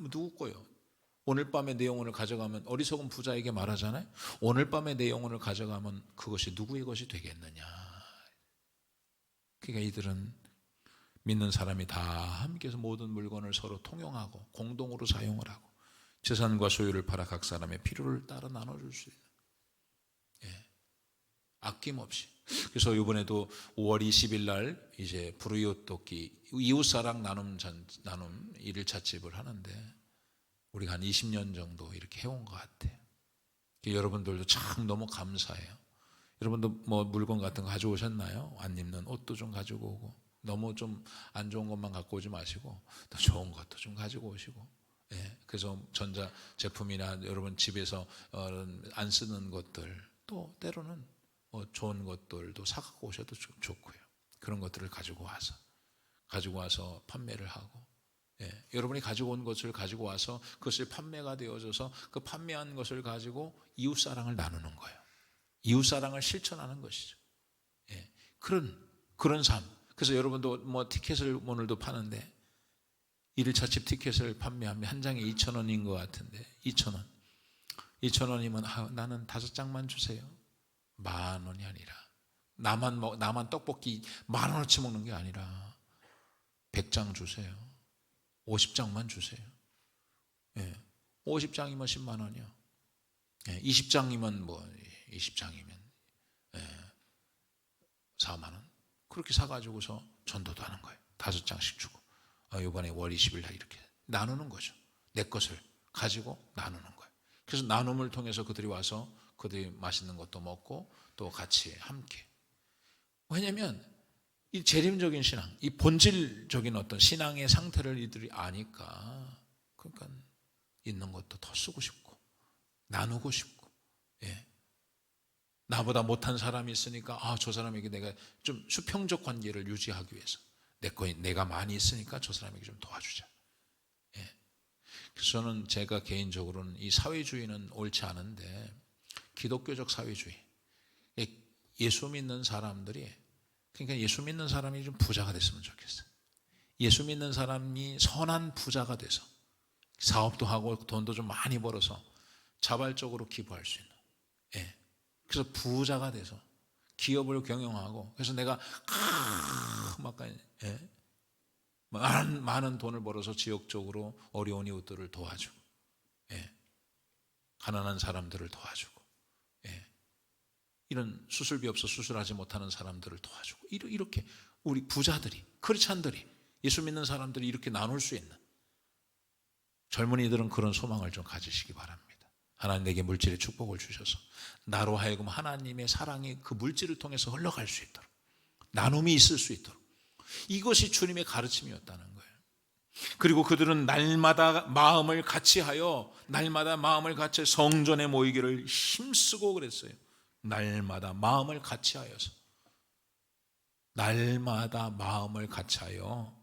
A: 누구 거예요? 오늘 밤에 내 영혼을 가져가면, 어리석은 부자에게 말하잖아요. 오늘 밤에 내 영혼을 가져가면 그것이 누구의 것이 되겠느냐. 그러니까 이들은 믿는 사람이 다 함께해서 모든 물건을 서로 통용하고 공동으로 사용을 하고 재산과 소유를 팔아 각 사람의 필요를 따라 나눠줄 수 있는, 아낌없이. 그래서 이번에도 5월 20일 날 이제 불우이웃돕기 이웃사랑 나눔 1일차 집을 하는데 우리가 한 20년 정도 이렇게 해온 것 같아요. 여러분들도 참 너무 감사해요. 여러분도 뭐 물건 같은 거 가져오셨나요? 안 입는 옷도 좀 가지고 오고, 너무 좀 안 좋은 것만 갖고 오지 마시고 더 좋은 것도 좀 가지고 오시고. 그래서 전자 제품이나 여러분 집에서 안 쓰는 것들, 또 때로는 좋은 것들도 사갖고 오셔도 좋고요. 그런 것들을 가지고 와서 판매를 하고, 여러분이 가지고 온 것을 가지고 와서 그것이 판매가 되어져서 그 판매한 것을 가지고 이웃사랑을 나누는 거예요. 이웃사랑을 실천하는 것이죠. 그런 삶. 그래서 여러분도 뭐 티켓을 오늘도 파는데 1일차 집 티켓을 판매하면 한 장에 2,000원인 것 같은데 2,000원. 2,000원이면 나는 5장만 주세요. 10,000원이 아니라 나만 떡볶이 10,000원어치 먹는 게 아니라 100장 주세요. 50장만 주세요. 50장이면 10만 원이요. 20장이면 20장이면 4만 원. 그렇게 사가지고서 전도도 하는 거예요. 5장씩 주고. 이번에 월 20일 날 이렇게 나누는 거죠. 내 것을 가지고 나누는 거예요. 그래서 나눔을 통해서 그들이 와서 그들이 맛있는 것도 먹고 또 같이 함께. 왜냐하면 이 재림적인 신앙, 이 본질적인 어떤 신앙의 상태를 이들이 아니까, 그러니까 있는 것도 더 쓰고 싶고 나누고 싶고, 나보다 못한 사람이 있으니까 저 사람에게 내가 좀 수평적 관계를 유지하기 위해서 내가 많이 있으니까 저 사람에게 좀 도와주자. 그래서 저는 제가 개인적으로는 이 사회주의는 옳지 않은데, 기독교적 사회주의, 예수 믿는 사람들이, 그러니까 예수 믿는 사람이 좀 부자가 됐으면 좋겠어요. 예수 믿는 사람이 선한 부자가 돼서 사업도 하고 돈도 좀 많이 벌어서 자발적으로 기부할 수 있는, 그래서 부자가 돼서 기업을 경영하고, 그래서 내가 많은 돈을 벌어서 지역적으로 어려운 이웃들을 도와주고, 가난한 사람들을 도와주고, 이런 수술비 없어 수술하지 못하는 사람들을 도와주고, 이렇게 우리 부자들이, 크리스찬들이, 예수 믿는 사람들이 이렇게 나눌 수 있는, 젊은이들은 그런 소망을 좀 가지시기 바랍니다. 하나님 내게 물질의 축복을 주셔서 나로 하여금 하나님의 사랑이 그 물질을 통해서 흘러갈 수 있도록, 나눔이 있을 수 있도록, 이것이 주님의 가르침이었다는 거예요. 그리고 그들은 날마다 마음을 같이하여 성전에 모이기를 힘쓰고 그랬어요. 날마다 마음을 같이하여서, 날마다 마음을 같이하여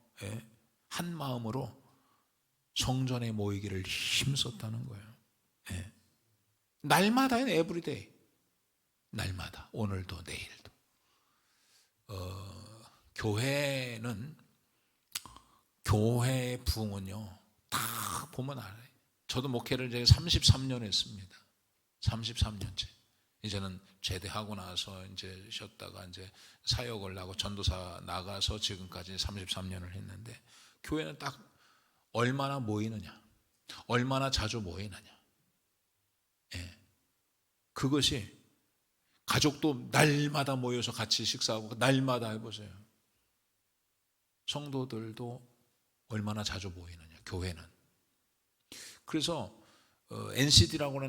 A: 한 마음으로 성전에 모이기를 힘썼다는 거예요. 날마다는 에브리데이, 날마다, 오늘도 내일도. 교회의 부흥은요, 다 보면 알아요. 저도 목회를 이제 33년 했습니다. 33년째. 이제는 제대하고 나서 이제 쉬었다가 이제 사역을 하고 전도사 나가서 지금까지 33년을 했는데, 교회는 딱 얼마나 모이느냐, 얼마나 자주 모이느냐. 그것이, 가족도 날마다 모여서 같이 식사하고 날마다 해보세요. 성도들도 얼마나 자주 모이느냐, 교회는. 그래서 NCD라고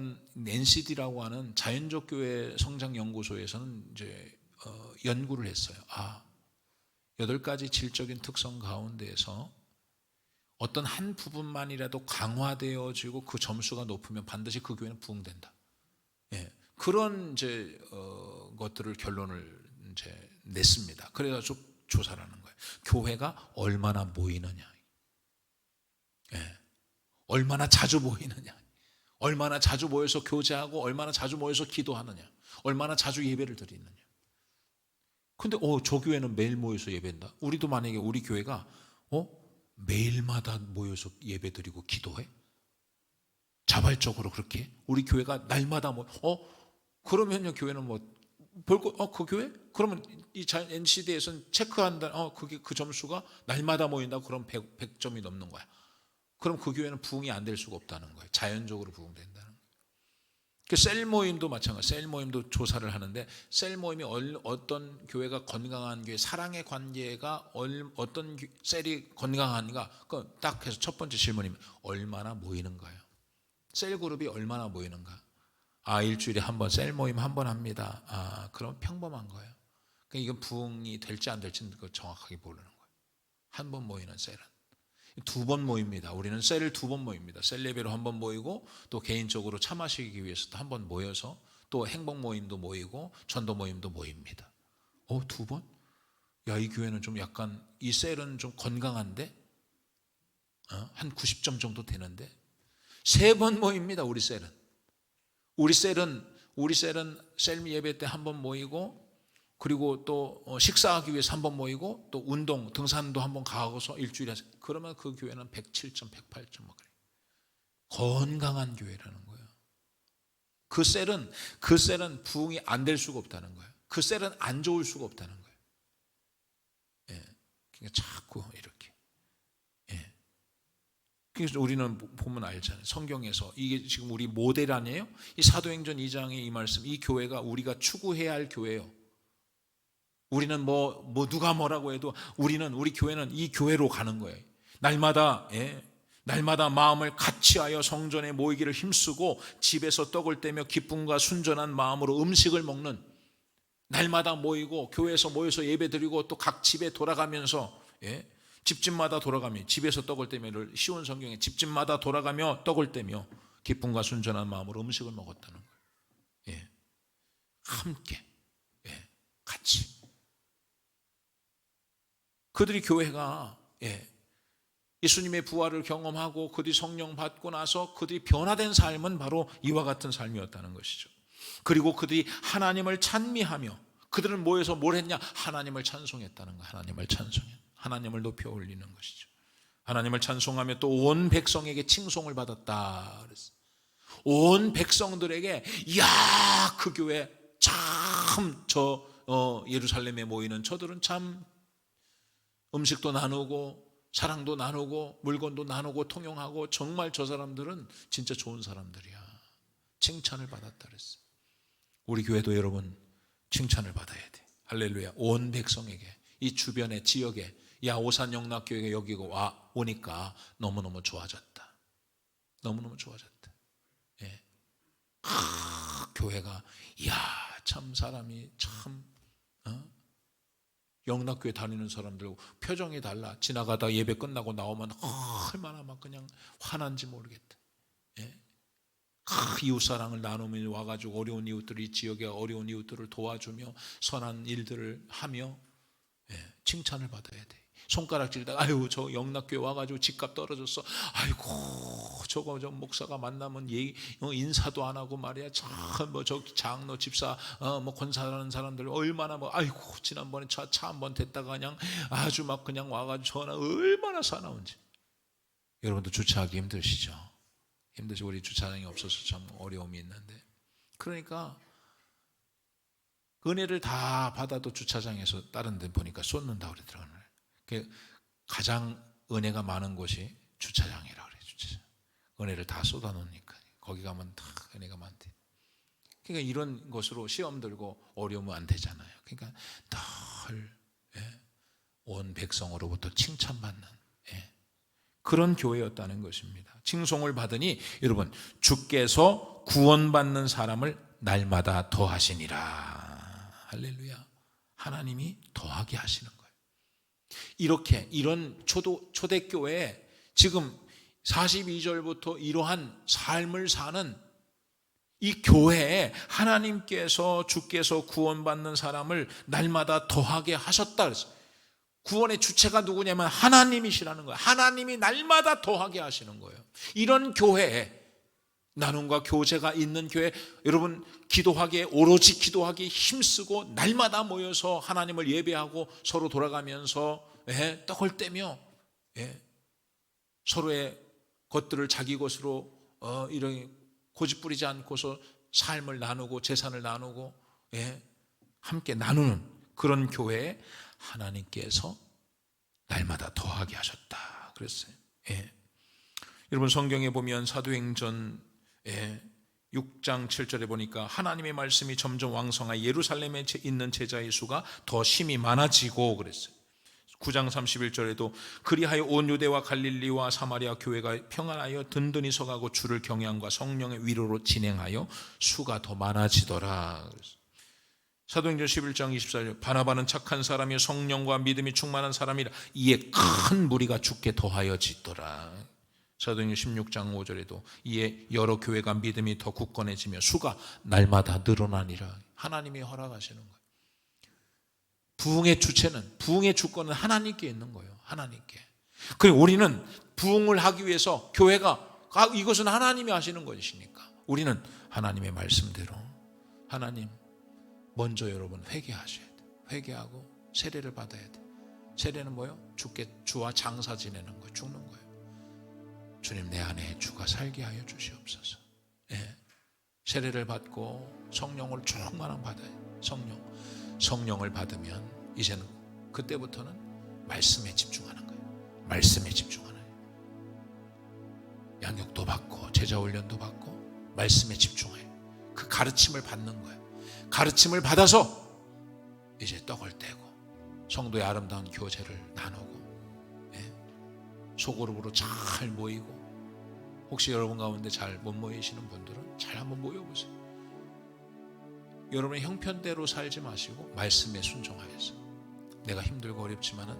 A: 하는 자연적 교회 성장 연구소에서는 이제 연구를 했어요. 8가지 질적인 특성 가운데에서 어떤 한 부분만이라도 강화되어지고 그 점수가 높으면 반드시 그 교회는 부흥된다. 그런 이제 것들을 결론을 이제 냈습니다. 그래가지고 조사를 하는 거예요. 교회가 얼마나 모이느냐, 얼마나 자주 모이느냐, 얼마나 자주 모여서 교제하고, 얼마나 자주 모여서 기도하느냐, 얼마나 자주 예배를 드리느냐. 근데 저 교회는 매일 모여서 예배한다. 우리도 만약에 우리 교회가 매일마다 모여서 예배 드리고 기도해? 자발적으로 그렇게 우리 교회가 날마다 그러면요 교회는 그 교회? 그러면 이 NCD에서는 체크한다. 그게 그 점수가 날마다 모인다고 그럼 100점이 넘는 거야. 그럼 그 교회는 부흥이 안 될 수가 없다는 거예요. 자연적으로 부흥된다는 거예요. 셀 모임도 마찬가지. 셀 모임도 조사를 하는데 셀 모임이 어떤 교회가 건강한 교회, 사랑의 관계가 어떤 셀이 건강한가? 딱 해서 첫 번째 질문이면 얼마나 모이는가요? 셀 그룹이 얼마나 모이는가? 일주일에 한 번 셀 모임 한 번 합니다. 그럼 평범한 거예요. 그러니까 이건 부흥이 될지 안 될지는 정확하게 모르는 거예요. 한 번 모이는 셀은. 2번 모입니다. 우리는 셀을 2번 모입니다. 셀 예배로 한 번 모이고 또 개인적으로 차 마시기 위해서도 한 번 모여서 또 행복 모임도 모이고 전도 모임도 모입니다. 2번? 야, 이 교회는 좀 약간 이 셀은 좀 건강한데? 한 90점 정도 되는데? 3번 모입니다. 우리 셀은 셀 예배 때 한 번 모이고 그리고 또 식사하기 위해서 한 번 모이고 또 운동, 등산도 한 번 가고서 일주일에 그러면 그 교회는 107점, 108점 뭐 그래. 건강한 교회라는 거예요. 그 셀은 부흥이 안 될 수가 없다는 거예요. 그 셀은 안 좋을 수가 없다는 거예요. 그러니까 자꾸 이렇게. 그래서 우리는 보면 알잖아요. 성경에서 이게 지금 우리 모델 아니에요? 이 사도행전 2장의 이 말씀, 이 교회가 우리가 추구해야 할 교회예요. 우리는 누가 뭐라고 해도 우리 교회는 이 교회로 가는 거예요. 날마다 마음을 같이하여 성전에 모이기를 힘쓰고 집에서 떡을 떼며 기쁨과 순전한 마음으로 음식을 먹는, 날마다 모이고 교회에서 모여서 예배드리고 또 각 집에 돌아가면서 집집마다 돌아가며 집에서 떡을 떼며를 시온 성경에 집집마다 돌아가며 떡을 떼며 기쁨과 순전한 마음으로 음식을 먹었다는 거예요. 함께 같이. 그들이 교회가 예수님의 부활을 경험하고 그들이 성령 받고 나서 그들이 변화된 삶은 바로 이와 같은 삶이었다는 것이죠. 그리고 그들이 하나님을 찬미하며, 그들은 모여서 뭘 했냐? 하나님을 찬송했다는 거예요. 하나님을 높여 올리는 것이죠. 하나님을 찬송하며 또 온 백성에게 칭송을 받았다 그랬어요. 온 백성들에게 이야, 그 교회 참 예루살렘에 모이는 저들은 참 음식도 나누고 사랑도 나누고 물건도 나누고 통용하고 정말 저 사람들은 진짜 좋은 사람들이야. 칭찬을 받았다 그랬어요. 우리 교회도 여러분 칭찬을 받아야 돼. 할렐루야. 온 백성에게, 이 주변의 지역에, 야, 오산 영락교회가 여기 오니까 너무너무 좋아졌다. 너무너무 좋아졌다. 교회가 이야, 참 사람이 참 영락교회 다니는 사람들 표정이 달라. 지나가다 예배 끝나고 나오면 얼마나 막 그냥 화난지 모르겠다. 이웃사랑을 나누며 와가지고 어려운 이웃들, 이 지역의 어려운 이웃들을 도와주며 선한 일들을 하며 칭찬을 받아야 돼. 손가락질다가 아유, 저 영락교회 와가지고 집값 떨어졌어. 아이고, 저 목사가 만나면 인사도 안 하고 말이야. 저 장로 집사 권사라는 사람들 얼마나 아이고, 지난번에 차 한 번 됐다가 그냥 아주 막 그냥 와가지고 전화 얼마나 사나운지. 여러분도 주차하기 힘드시죠? 힘드시고 우리 주차장이 없어서 참 어려움이 있는데, 그러니까 은혜를 다 받아도 주차장에서 다른 데 보니까 쏟는다고 그러더라고요. 가장 은혜가 많은 곳이 주차장이라고 그래요. 주차장. 은혜를 다 쏟아 놓으니까 거기 가면 다 은혜가 많대. 그러니까 이런 것으로 시험 들고 어려우면 안 되잖아요. 그러니까 늘 온 백성으로부터 칭찬받는 그런 교회였다는 것입니다. 칭송을 받으니 여러분, 주께서 구원받는 사람을 날마다 더하시니라. 할렐루야. 하나님이 더하게 하시는 거예요. 이런 초대교회에 지금 42절부터 이러한 삶을 사는 이 교회에 하나님께서, 주께서 구원받는 사람을 날마다 더하게 하셨다 그랬어요. 구원의 주체가 누구냐면 하나님이시라는 거예요. 하나님이 날마다 더하게 하시는 거예요. 이런 교회에, 나눔과 교제가 있는 교회, 여러분 오로지 기도하기에 힘쓰고 날마다 모여서 하나님을 예배하고 서로 돌아가면서 떡을 떼며 서로의 것들을 자기 것으로 이런 고집부리지 않고서 삶을 나누고 재산을 나누고 함께 나누는 그런 교회에 하나님께서 날마다 더하게 하셨다 그랬어요. 여러분 성경에 보면 사도행전 6장 7절에 보니까 하나님의 말씀이 점점 왕성하여 예루살렘에 있는 제자의 수가 더 심히 많아지고 그랬어요. 9장 31절에도 그리하여 온 유대와 갈릴리와 사마리아 교회가 평안하여 든든히 서가고 주를 경외함과 성령의 위로로 진행하여 수가 더 많아지더라 그랬어요. 사도행전 11장 24절 바나바는 착한 사람이요 성령과 믿음이 충만한 사람이라 이에 큰 무리가 죽게 더하여지더라. 사도행전 16장 5절에도 이에 여러 교회가 믿음이 더 굳건해지며 수가 날마다 늘어나니라. 하나님이 허락하시는 거예요. 부흥의 주체는, 부흥의 주권은 하나님께 있는 거예요. 하나님께. 그리고 우리는 부흥을 하기 위해서 교회가 이것은 하나님이 하시는 것이니까 우리는 하나님의 말씀대로 하나님 먼저 여러분 회개하셔야 돼. 회개하고 세례를 받아야 돼. 세례는 뭐예요? 주와 장사 지내는 거예요. 죽는 거예요. 주님 내 안에 주가 살게 하여 주시옵소서. 세례를 받고 성령을 충만한 받아요. 성령을 받으면 이제는 그때부터는 말씀에 집중하는 거예요. 말씀에 집중하는 거예요. 양육도 받고 제자 훈련도 받고 말씀에 집중해요. 그 가르침을 받는 거예요. 가르침을 받아서 이제 떡을 떼고 성도의 아름다운 교제를 나누고 소그룹으로 잘 모이고 혹시 여러분 가운데 잘 못 모이시는 분들은 잘 한번 모여보세요. 여러분의 형편대로 살지 마시고 말씀에 순종하여서 내가 힘들고 어렵지만은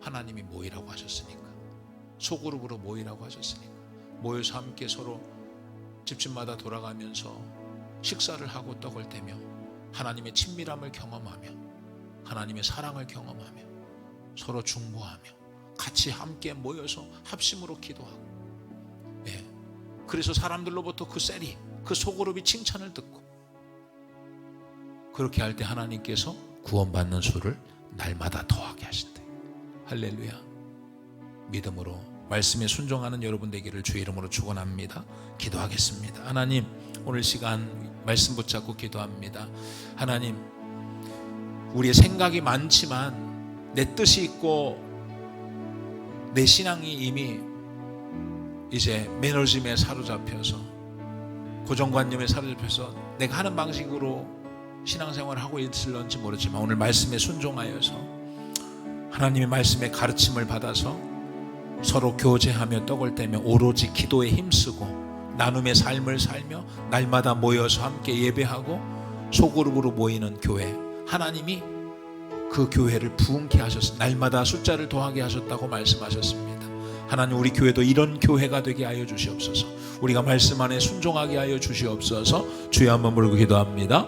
A: 하나님이 모이라고 하셨으니까 소그룹으로 모이라고 하셨으니까 모여서 함께 서로 집집마다 돌아가면서 식사를 하고 떡을 떼며 하나님의 친밀함을 경험하며 하나님의 사랑을 경험하며 서로 중보하며 같이 함께 모여서 합심으로 기도하고 그래서 사람들로부터 그 셀이 그 소그룹이 칭찬을 듣고 그렇게 할 때 하나님께서 구원받는 수를 날마다 더하게 하신대. 할렐루야. 믿음으로 말씀에 순종하는 여러분 되기를 주의 이름으로 축원합니다. 기도하겠습니다. 하나님 오늘 시간 말씀 붙잡고 기도합니다. 하나님 우리의 생각이 많지만 내 뜻이 있고 내 신앙이 이미 이제 매너즘에 사로잡혀서 고정관념에 사로잡혀서 내가 하는 방식으로 신앙생활을 하고 있을런지 모르지만 오늘 말씀에 순종하여서 하나님의 말씀에 가르침을 받아서 서로 교제하며 떡을 떼며 오로지 기도에 힘쓰고 나눔의 삶을 살며 날마다 모여서 함께 예배하고 소그룹으로 모이는 교회 하나님이 그 교회를 부흥케 하셔서 날마다 숫자를 더하게 하셨다고 말씀하셨습니다. 하나님 우리 교회도 이런 교회가 되게 하여 주시옵소서. 우리가 말씀 안에 순종하게 하여 주시옵소서. 주여 한번 부르고 기도합니다.